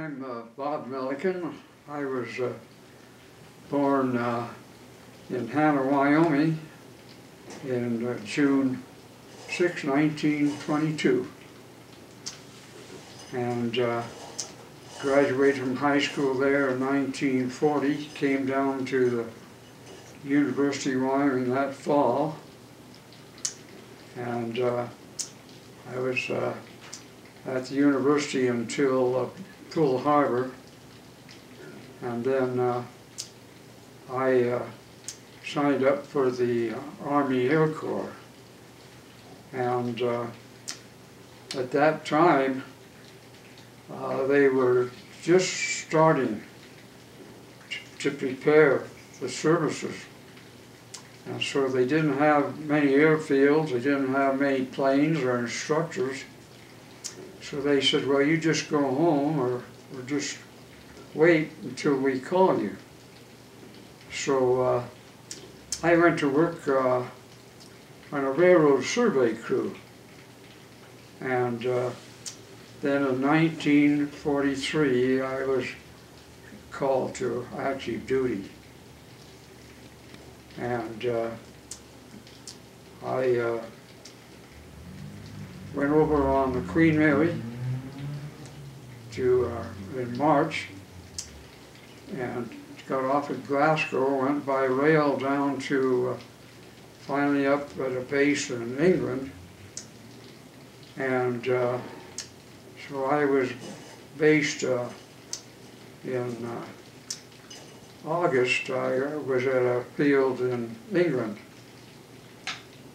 I'm Bob Milliken. I was born in Hannah, Wyoming in June 6, 1922, and graduated from high school there in 1940, came down to the University of Wyoming that fall, and I was at the university until Pearl Harbor, and then I signed up for the Army Air Corps, and at that time they were just starting to prepare the services, and so they didn't have many airfields, they didn't have many planes or instructors. So they said, well, you just go home or just wait until we call you. So I went to work on a railroad survey crew. And then in 1943, I was called to active duty. And I went over on the Queen Mary to in March, and got off at Glasgow, went by rail down to finally up at a base in England, and so I was based in August. I was at a field in England,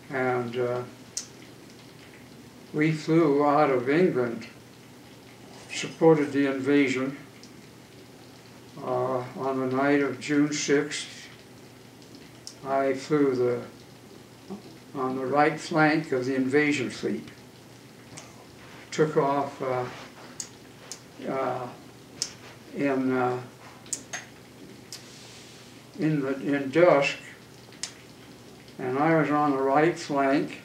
and we flew out of England, supported the invasion on the night of June 6th. I flew on the right flank of the invasion fleet. Took off in dusk, and I was on the right flank.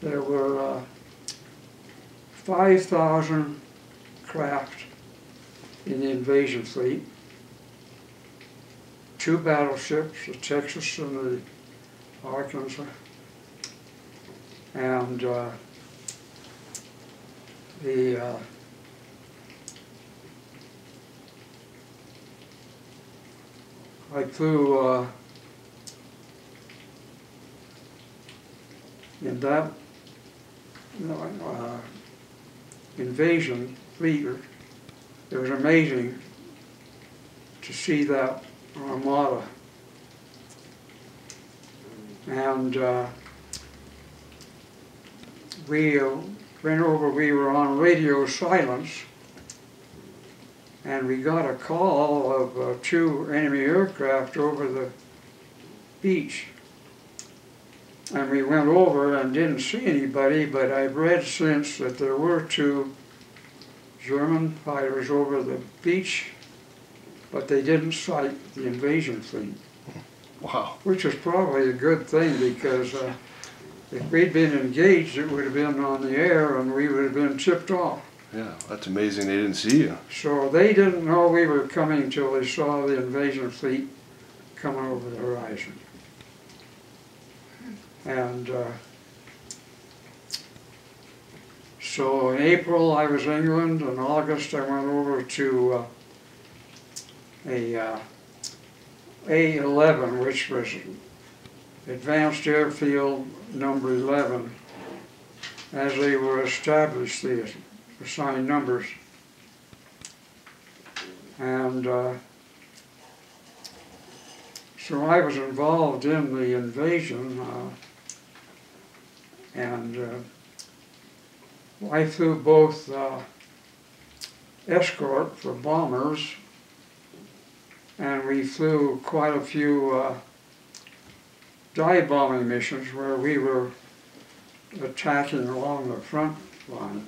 There were 5,000 craft in the invasion fleet, 2 battleships, the Texas and the Arkansas, and I flew in that invasion fleet. It was amazing to see that armada, and we went over. We were on radio silence, and we got a call of 2 enemy aircraft over the beach. And we went over and didn't see anybody, but I've read since that there were 2 German fighters over the beach, but they didn't sight the invasion fleet. Wow. Which was probably a good thing, because if we'd been engaged, it would have been on the air and we would have been tipped off. Yeah, that's amazing they didn't see you. So they didn't know we were coming until they saw the invasion fleet coming over the horizon. And so in April I was in England, in August I went over to a A11, which was Advanced Airfield number 11, as they were established, the assigned numbers. And so I was involved in the invasion, and I flew both escort for bombers, and we flew quite a few dive bombing missions where we were attacking along the front line.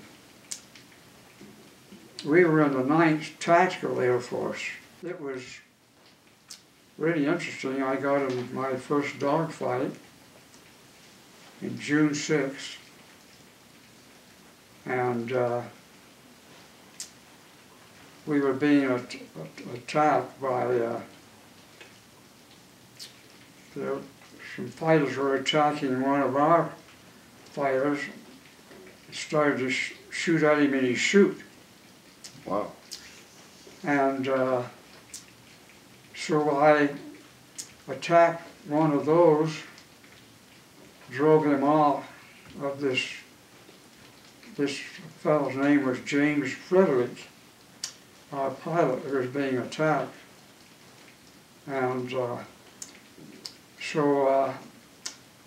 We were in the 9th Tactical Air Force. It was really interesting. I got in my first dogfight in June 6th, and we were being attacked by some fighters were attacking one of our fighters. Started to shoot at him in his chute. Wow. And so I attacked one of those, drove him off of this fellow's name was James Frederick, our pilot who was being attacked. And so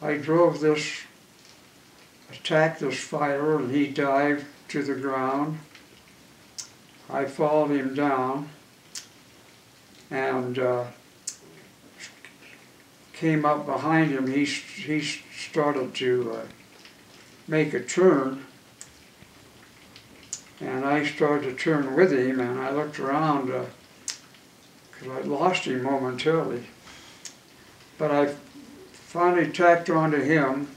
I drove attacked this fighter, and he dived to the ground. I followed him down and came up behind him. He started to make a turn, and I started to turn with him, and I looked around because I'd lost him momentarily. But I finally tacked onto him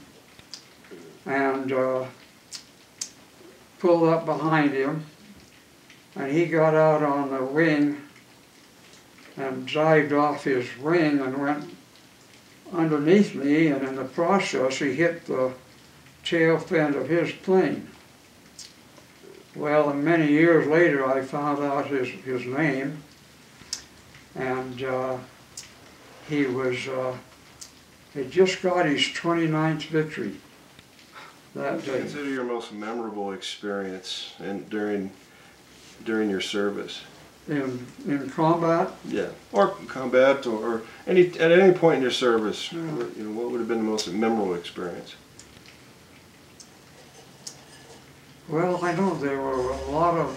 and pulled up behind him, and he got out on the wing and dived off his wing and went underneath me, and in the process he hit the tail fin of his plane. Well, many years later I found out his name, and he had just got his 29th victory that day. Consider your most memorable experience during your service. In combat? Yeah, or combat, or at any point in your service. Yeah. What would have been the most memorable experience? Well, I know there were a lot of,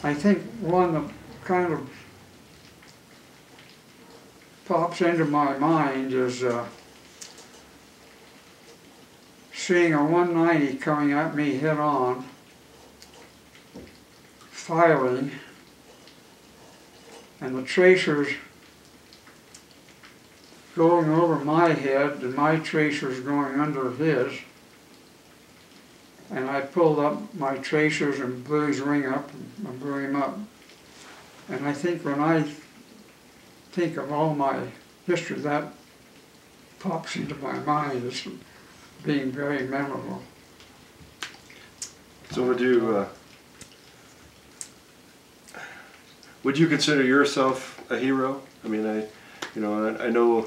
I think one that kind of pops into my mind is seeing a 190 coming at me head on, firing, and the tracers going over my head and my tracers going under his. And I pulled up my tracers and blew his wing up and blew him up. And I think when I think of all my history, that pops into my mind as being very memorable. So would you consider yourself a hero? I mean, I know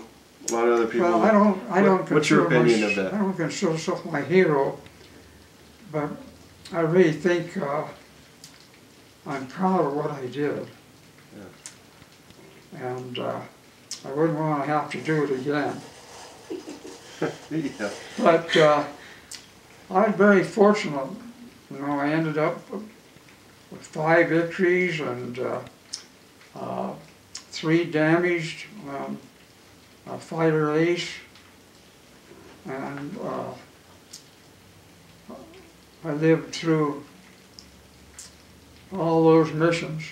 a lot of other people. Well, I don't what's your consider opinion of that? I don't consider myself my hero, but I really think I'm proud of what I did. Yeah. And I wouldn't want to have to do it again. Yeah. But I'm very fortunate. I ended up with 5 victories and 3 damaged, a fighter ace, and I lived through all those missions.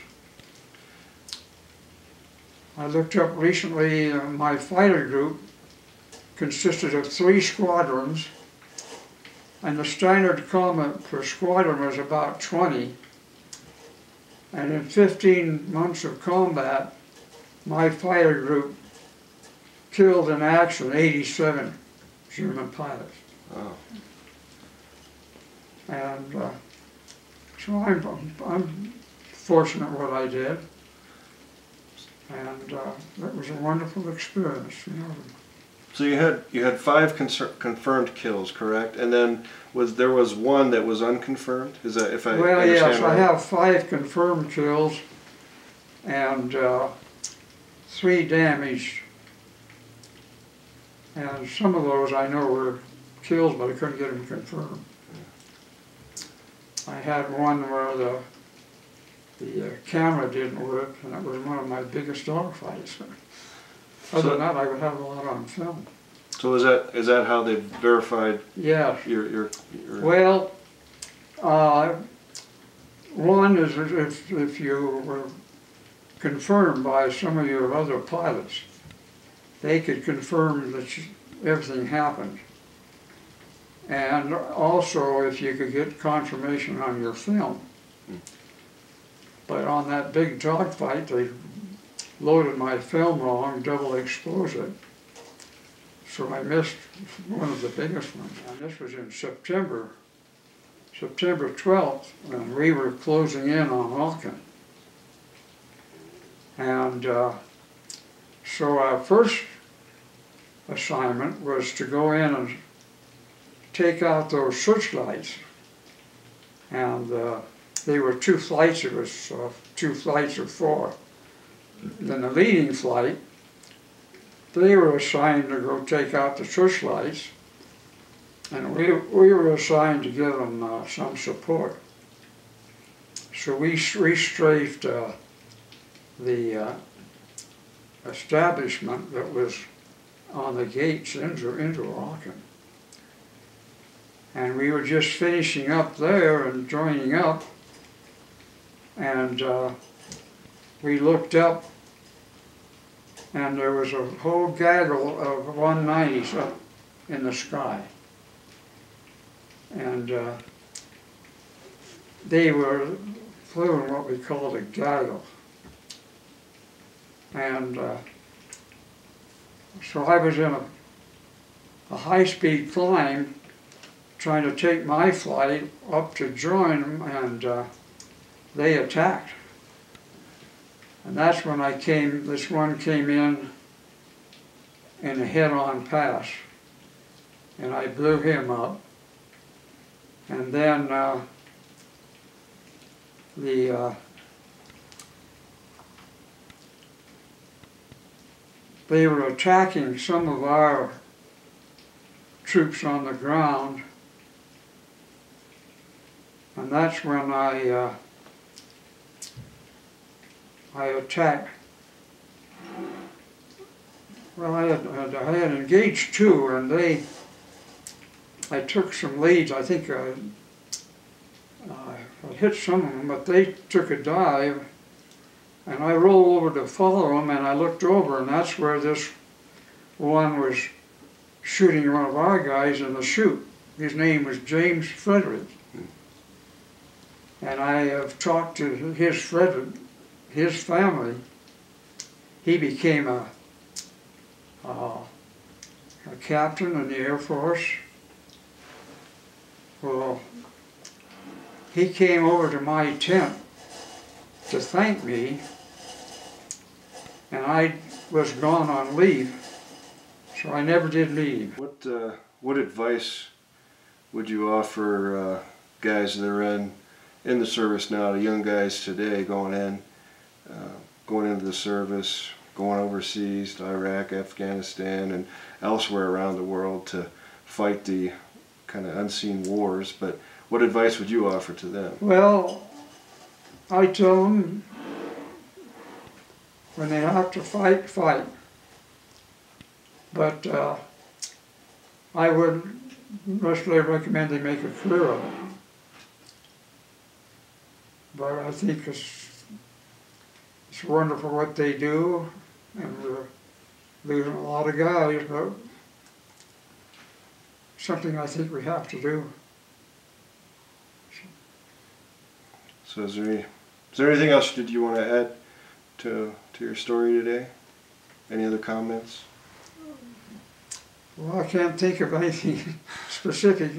I looked up recently, my fighter group consisted of 3 squadrons, and the standard complement per squadron was about 20. And in 15 months of combat, my fighter group killed in action 87 German pilots. Wow. And so I'm fortunate what I did, and that was a wonderful experience. So you had 5 confirmed kills, correct? And then there was 1 that was unconfirmed. Is that if I well, understand yes, right? I have 5 confirmed kills and 3 damaged, and some of those I know were kills, but I couldn't get them confirmed. I had one where the camera didn't work, and that was one of my biggest dogfights. Other than that, I would have a lot on film. So is that how they verified? Yes. Your Well, one is if you were confirmed by some of your other pilots, they could confirm that everything happened. And also if you could get confirmation on your film. But on that big dogfight, they loaded my film wrong, double exposed it. So I missed one of the biggest ones. And this was in September 12th, and we were closing in on Milliken. And so our first assignment was to go in and take out those searchlights. And they were 2 flights, it was 2 flights of 4. Then the leading flight, they were assigned to go take out the searchlights, and we were assigned to give them some support. So we strafed the establishment that was on the gates into Milliken. And we were just finishing up there and joining up, and we looked up, and there was a whole gaggle of 190s up in the sky. And they flew in what we called a gaggle. And so I was in a high-speed climb trying to take my flight up to join them, and they attacked. And that's when this one came in a head-on pass, and I blew him up. And then they were attacking some of our troops on the ground, and that's when I attacked. Well, I had engaged 2, and I took some leads. I think I hit some of them, but they took a dive, and I rolled over to follow them, and I looked over, and that's where this one was shooting one of our guys in the chute. His name was James Frederick. And I have talked to his family. He became a captain in the Air Force. Well, he came over to my tent to thank me, and I was gone on leave, so I never did leave. What advice would you offer guys that are in the service now, the young guys today going into the service, going overseas to Iraq, Afghanistan, and elsewhere around the world to fight the kind of unseen wars, but what advice would you offer to them? Well, I tell them when they have to fight, fight. But I would mostly recommend they make a career of it. But I think it's wonderful what they do, and we're losing a lot of guys, but something I think we have to do. So is there anything else that you want to add to your story today? Any other comments? Well, I can't think of anything specific.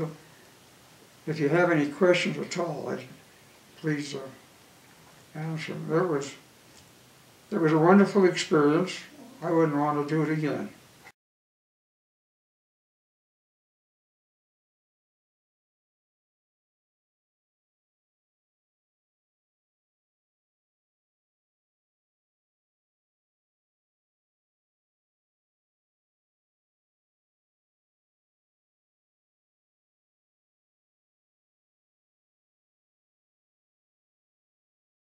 If you have any questions at all, please answer. It was a wonderful experience. I wouldn't want to do it again.